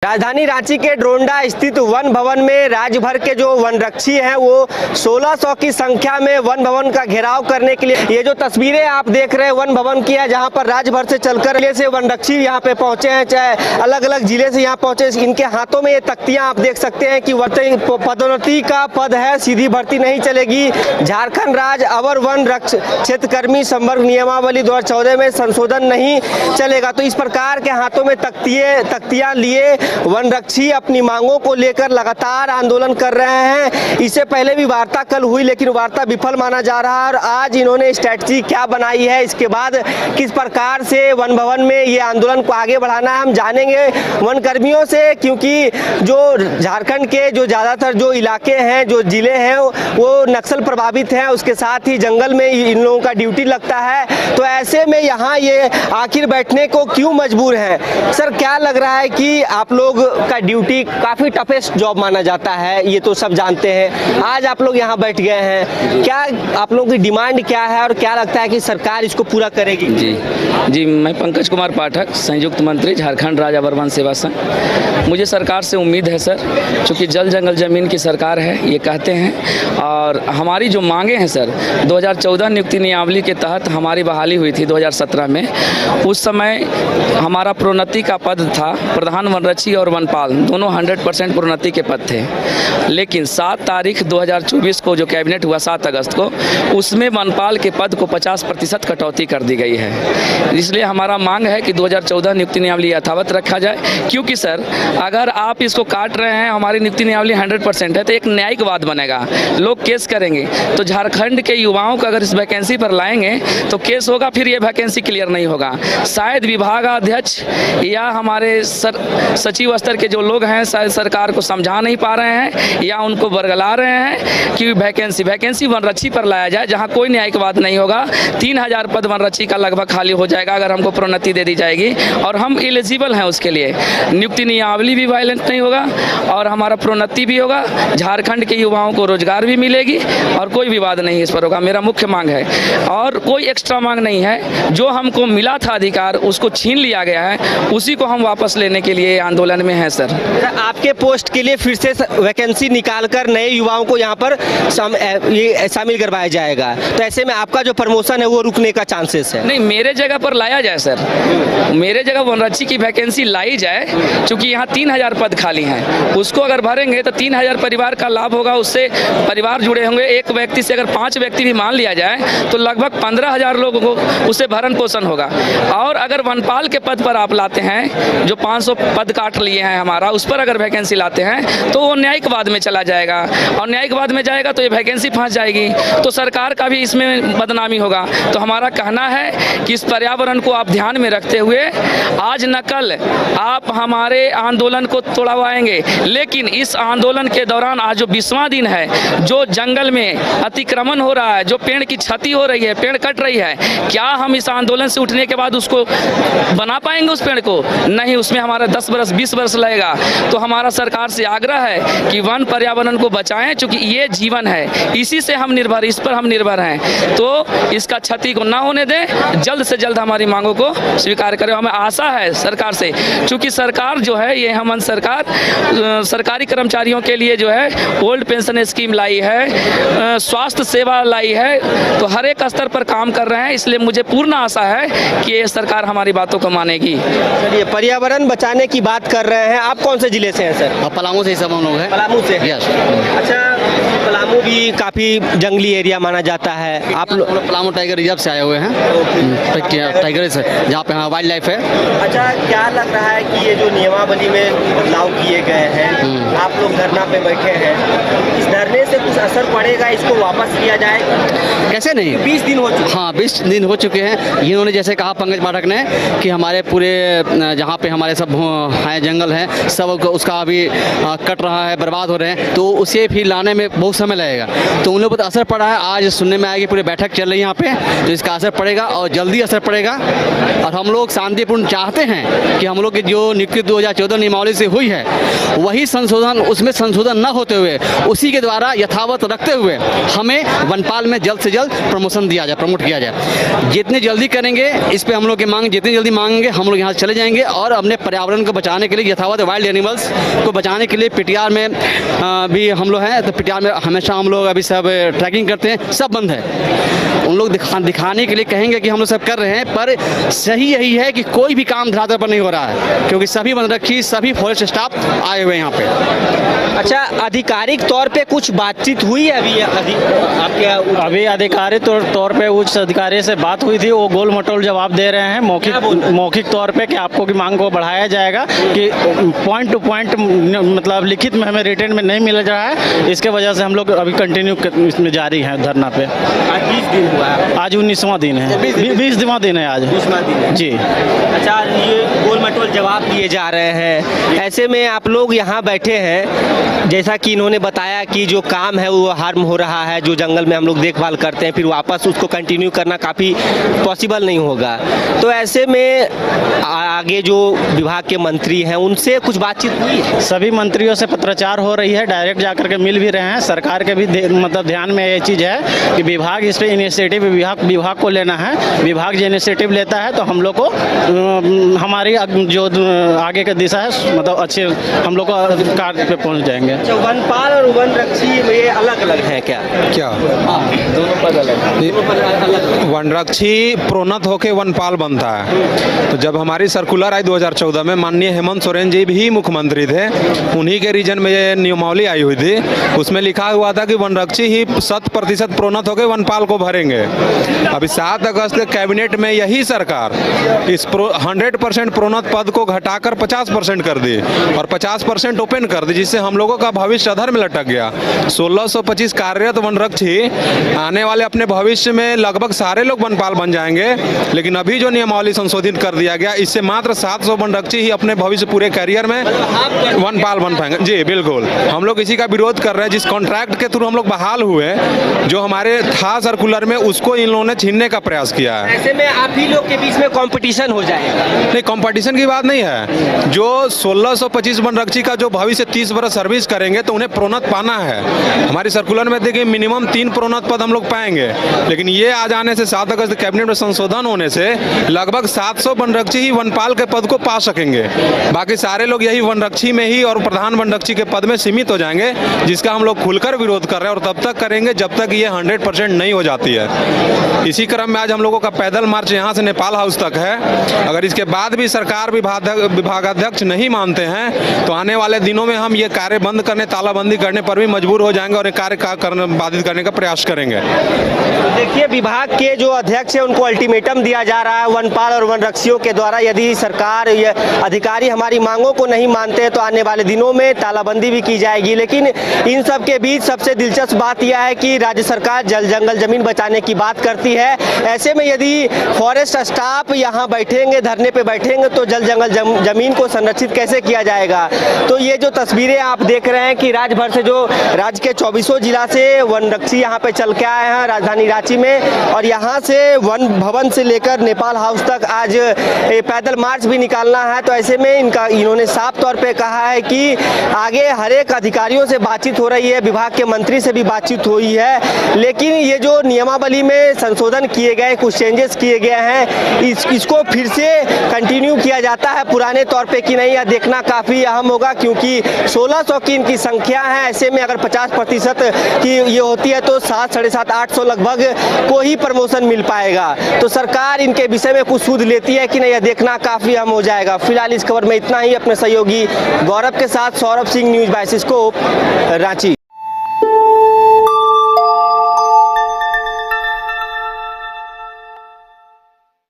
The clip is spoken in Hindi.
राजधानी रांची के ड्रोंडा स्थित वन भवन में राज्य भर के जो वनरक्षी हैं वो 1600 की संख्या में वन भवन का घेराव करने के लिए, ये जो तस्वीरें आप देख रहे हैं वन भवन की है, जहां पर राज्य भर से चलकर जिले से वनरक्षी यहां पे पहुंचे हैं, चाहे अलग अलग जिले से यहां पहुंचे। इनके हाथों में ये तख्तियां आप देख सकते हैं कि पदोन्नति का पद है, सीधी भर्ती नहीं चलेगी। झारखंड राज्य अवर वन क्षेत्रकर्मी संवर्ग नियमावली 2014 में संशोधन नहीं चलेगा। तो इस प्रकार के हाथों में तख्तियां लिए वनरक्षी अपनी मांगों को लेकर लगातार आंदोलन कर रहे हैं। इससे पहले भी वार्ता कल हुई, लेकिन वार्ता विफल माना जा रहा है। और आज इन्होंने स्ट्रैटेजी क्या बनाई है, इसके बाद किस प्रकार से वन भवन में ये आंदोलन को आगे बढ़ाना है, हम जानेंगे वन कर्मियों से। क्योंकि जो झारखंड के जो ज़्यादातर जो इलाके हैं, जो जिले हैं, वो नक्सल प्रभावित हैं, उसके साथ ही जंगल में इन लोगों का ड्यूटी लगता है। तो ऐसे में यहाँ ये आखिर बैठने को क्यों मजबूर हैं? सर, क्या लग रहा है कि आप लोग का ड्यूटी काफी टफेस्ट जॉब माना जाता है, ये तो सब जानते हैं। आज आप लोग यहाँ बैठ गए हैं, क्या आप लोगों की डिमांड क्या है और क्या लगता है कि सरकार इसको पूरा करेगी? जी, मैं पंकज कुमार पाठक, संयुक्त मंत्री, झारखंड राज्य अवर वन सेवा संघ। मुझे सरकार से उम्मीद है सर, चूँकि जल जंगल जमीन की सरकार है ये कहते हैं, और हमारी जो मांगे हैं सर, 2014 नियुक्ति नियमावली के तहत हमारी बहाली हुई थी 2017 में। उस समय हमारा प्रोन्नति का पद था, प्रधान वनरक्षी और वनपाल दोनों 100% प्रोन्नति के पद थे। लेकिन 7 तारीख 2024 को जो कैबिनेट हुआ 7 अगस्त को, उसमें वनपाल के पद को 50% कटौती कर दी गई है। इसलिए हमारा मांग है कि 2014 नियुक्ति नियमावली यथावत रखा जाए। क्योंकि सर, अगर आप इसको काट रहे हैं, हमारी नियुक्ति नियमावली 100% है, तो एक न्यायिक बनेगा, लोग केस करेंगे। तो झारखंड के युवाओं को अगर इस वैकेंसी पर लाएंगे तो केस होगा, फिर ये वैकेंसी क्लियर नहीं होगा। शायद विभागाध्यक्ष या हमारे सचिव स्तर के जो लोग हैं शायद सरकार को समझा नहीं पा रहे हैं, या उनको बरगला रहे हैं कि वैकेंसी वनरक्षी पर लाया जाए, जहां कोई न्यायिकवाद नहीं होगा। 3000 पद वनरक्षी का लगभग खाली हो जाएगा अगर हमको प्रोन्नति दे दी जाएगी, और हम एलिजिबल हैं उसके लिए। नियुक्ति नियमावली भी वायलेंट नहीं होगा और हमारा प्रोन्नति भी होगा, झारखंड के युवाओं को रोजगार भी मिलेगी और कोई विवाद नहीं इस पर होगा। मेरा मुख्य मांग है, और कोई एक्स्ट्रा मांग नहीं है। जो हमको मिला था अधिकार उसको छीन लिया गया है, उसी को हम वापस लेने के लिए आंदोलन में है सर। आपके पोस्ट के लिए फिर से वैकेंसी निकालकर नए युवाओं को यहाँ पर शामिल करवाया जाएगा, तो ऐसे में आपका जो प्रमोशन है वो रुकने का चांसेस है? नहीं, मेरे जगह पर लाया जाए सर, मेरे जगह वनरक्षी की वैकेंसी लाई जाए। क्योंकि यहाँ 3000 पद खाली हैं, उसको अगर भरेंगे तो 3000 परिवार का लाभ होगा, उससे परिवार जुड़े होंगे। एक व्यक्ति से अगर 5 व्यक्ति भी मान लिया जाए तो लगभग 15000 लोगों को उससे भरण पोषण होगा। और अगर वनपाल के पद पर आप लाते हैं, जो 500 पद काट लिए हैं हमारा, उस पर अगर वैकेंसी लाते हैं तो वो न्यायिकवाद में चला जाएगा, और न्यायिकवाद में जाएगा तो ये वैकेंसी फंस जाएगी, तो सरकार का भी इसमें बदनामी होगा। तो हमारा कहना है कि इस पर्यावरण को आप ध्यान में रखते हुए आज न कल आप हमारे आंदोलन को तोड़वाएंगे। लेकिन इस आंदोलन के दौरान आज जो 20वां दिन है, जो जंगल में अतिक्रमण हो रहा है, जो पेड़ की क्षति हो रही है, पेड़ कट रही है, क्या हम इस आंदोलन से उठने के बाद उसको बना पाएंगे उस पेड़ को? नहीं, उसमें हमारा 10 वर्ष 20 वर्ष लगेगा। तो हमारा सरकार से आग्रह है कि वन पर्यावरण को बचाएं, क्योंकि ये जीवन है, इसी से हम निर्भर, इस पर हम निर्भर हैं। तो इसका क्षति को ना होने दें, जल्द से जल्द हमारी मांगों को स्वीकार करें। हमें आशा है सरकार से, क्योंकि सरकार जो है ये हेमंत सरकार सरकारी कर्मचारियों के लिए जो है ओल्ड पेंशन स्कीम लाई है, स्वास्थ्य सेवा लाई है, तो हर एक स्तर पर काम कर रहे हैं। इसलिए मुझे पूर्ण आशा है कि ये सरकार हमारी बातों को मानेगी। चलिए, पर्यावरण बचाने की बात कर रहे हैं, आप कौन से जिले से हैं सर? पलामू से सब हम लोग हैं। पलामू से? यस। अच्छा, पलामू भी काफी जंगली एरिया माना जाता है। आप लोग पलामू टाइगर रिजर्व से आए हुए हैं, टाइगर से, जहाँ पे वाइल्ड लाइफ है। अच्छा, क्या लग रहा है कि ये जो नियमावली में बदलाव किए गए हैं, आप लोग धरना पे बैठे हैं, इस धरने से कुछ असर पड़ेगा, इसको वापस लिया जाएगा? कैसे नहीं, 20 दिन हो चुके। हाँ, 20 दिन हो चुके हैं। इन्होंने जैसे कहा पंकज पाठक ने कि हमारे पूरे जहाँ पे हमारे सब हैं जंगल हैं, सब उसका अभी कट रहा है, बर्बाद हो रहे हैं, तो उसे फिर लाने में बहुत समय लगेगा। तो उन लोगों पर असर पड़ा है। आज सुनने में आया कि पूरी बैठक चल रही है यहाँ पे, तो इसका असर पड़ेगा और जल्दी असर पड़ेगा। और हम लोग शांतिपूर्ण चाहते हैं कि हम लोग की जो नियुक्ति 2014 नियमावली से हुई है, वही संशोधन, उसमें संशोधन न होते हुए उसी के द्वारा यथावत रखते हुए हमें वनपाल में जल्द से जल्द प्रमोशन दिया जाए, प्रमोट किया जाए। जितने जल्दी करेंगे, इस पर हम लोग की मांग जितनी जल्दी मांगेंगे, हम लोग यहाँ से चले जाएंगे और अपने पर्यावरण को बचाने के लिए यथावत वाइल्ड एनिमल्स को बचाने के लिए पीटीआर में भी हम लोग हैं, तो पीटीआर में हमेशा हम लोग अभी सब ट्रैकिंग करते हैं, सब बंद है। उन लोग दिखाने के लिए कहेंगे कि हम लोग सब कर रहे हैं, पर सही यही है कि कोई भी काम धरातल पर नहीं हो रहा है, क्योंकि सभी वनरक्षी, सभी फॉरेस्ट स्टाफ आए हुए हैं यहाँ पे। अच्छा, आधिकारिक तौर पे कुछ बातचीत हुई है आपके? अभी आधिकारिक तौर पे उच्च अधिकारी से बात हुई थी, वो गोल मटोल जवाब दे रहे हैं मौखिक तौर पे कि आपको की मांग को बढ़ाया जाएगा, कि पॉइंट टू पॉइंट मतलब लिखित में हमें रिटर्न में नहीं मिल रहा है, इसके वजह से हम लोग अभी कंटिन्यू इसमें जारी हैं धरना पे। आज 20 दिन हुआ है, आज 19वां दिन है, 20वां दिन है आज। 20वां दिन है जी। अच्छा, ये गोल मटोल जवाब दिए जा रहे हैं, ऐसे में आप लोग यहाँ बैठे हैं, जैसा कि इन्होंने बताया कि जो काम है वो हार्म हो रहा है, जो जंगल में हम लोग देखभाल करते हैं फिर वापस उसको कंटिन्यू करना काफ़ी पॉसिबल नहीं होगा, तो ऐसे में आगे जो विभाग के मंत्री हैं उनसे कुछ बातचीत हुई है? सभी मंत्रियों से पत्राचार हो रही है, डायरेक्ट जाकर के मिल भी रहे हैं। सरकार के भी मतलब ध्यान में ये चीज़ है कि विभाग इस पर इनिशिएटिव विभाग को लेना है। विभाग जो इनिशिएटिव लेता है तो हम लोग को हमारी जो आगे का दिशा है मतलब अच्छे हम लोग को कार्य पे पहुंच जाएंगे। अच्छा, वनपाल और वनरक्षी ये अलग अलग हैं क्या? दोनों पद अलग। वनरक्षी प्रोन्नत होकर वनपाल बनता है। तो जब हमारी सर्कुलर आई 2014 में, माननीय हेमंत सोरेन जी भी मुख्यमंत्री थे, उन्हीं के रीजन में ये नियमावली आई हुई थी। उसमें लिखा हुआ था कि वनरक्षी ही 100% प्रोन्नत होकर वनपाल को भरेंगे। अभी 7 अगस्त के कैबिनेट में यही सरकार इस 100% प्रोन्नत पद को घटाकर 50% कर दी और 50% ओपन कर दी, जिससे हम लोगों का भविष्य अधर में लटक गया। 1625 कार्यरत वनरक्षी आने वाले अपने भविष्य में लगभग सारे लोग वनपाल बन जाएंगे, लेकिन अभी जो नियमावली संशोधित कर दिया गया, इससे मात्र 700 वनरक्षी ही अपने भविष्य पूरे करियर में वनपाल बन पाएंगे। जी बिल्कुल, हम लोग इसी का विरोध कर रहे हैं। जिस कॉन्ट्रैक्ट के थ्रू हम लोग बहाल हुए, जो हमारे था सर्कुलर में, उसको इन लोगों ने छीनने का प्रयास किया है। ऐसे में आप ही लोग के बीच में कंपटीशन हो जाएगा? नहीं, कंपटीशन की बात नहीं है। जो 1625 वनरक्षी का जो भविष्य 30 वर्ष सर्विस करेंगे तो उन्हें प्रोन्नत पाना है। हमारी सर्कुलर में देखिए मिनिमम 3 प्रोन्नत पद हम लोग पाएंगे, लेकिन ये आ जाने से 7 अगस्त कैबिनेट में संशोधन होने से लगभग 700 वनरक्षी ही वनपाल के पद को पा सकेंगे। बाकी सारे लोग यही वनरक्षी में ही और प्रधान वनरक्षी के पद में सीमित हो जाएंगे, जिसका हम लोग खुलकर विरोध कर रहे हैं और तब तक करेंगे जब तक ये 100% नहीं हो जाती है। इसी क्रम में आज हम लोगों का पैदल मार्च यहाँ से नेपाल हाउस तक है। अगर इसके बाद भी सरकार विभागाध्यक्ष नहीं मानते हैं तो आने वाले दिनों में हम ये कार्य बंद करने, तालाबंदी करने पर भी मजबूर हो जाएंगे और ये कार्य बाधित करने का प्रयास करेंगे। देखिए, विभाग के जो अध्यक्ष है उनको अल्टीमेटम दिया जा रहा है वनपाल और वनरक्षियों के द्वारा, यदि सरकार या अधिकारी हमारी मांगों को नहीं मानते हैं तो आने वाले दिनों में तालाबंदी भी की जाएगी। लेकिन इन सब के बीच सबसे दिलचस्प बात यह है कि राज्य सरकार जल जंगल जमीन बचाने की बात करती है। ऐसे में यदि फॉरेस्ट स्टाफ यहाँ बैठेंगे, धरने पे बैठेंगे, तो जल जंगल जमीन को संरक्षित कैसे किया जाएगा? तो ये जो तस्वीरें आप देख रहे हैं कि राज्य भर से जो राज्य के 24 जिला से वनरक्षी यहाँ पे चल के आए हैं राजधानी रांची में, और यहाँ से वन भवन से लेकर नेपाल हाउस तक आज पैदल मार्च भी निकालना है। तो ऐसे में इन्होंने साफ तौर पे कहा है कि आगे हर एक अधिकारियों से बातचीत हो रही है, विभाग के मंत्री से भी बातचीत हुई है, लेकिन ये जो नियमावली में संशोधन किए गए, कुछ चेंजेस किए गए हैं, इसको फिर से कंटिन्यू किया जाता है पुराने तौर पे कि नहीं, यह देखना काफ़ी अहम होगा, क्योंकि 1600 की इनकी संख्या है। ऐसे में अगर 50% की ये होती है तो 700-800 लगभग को ही प्रमोशन मिल पाएगा। तो सरकार इनके विषय में कुछ सूद लेती है कि नहीं, यह देखना काफ़ी अहम हो जाएगा। फिलहाल इस खबर में इतना ही। अपने सहयोगी गौरव के साथ सौरभ सिंह, न्यूज़ 22 रांची।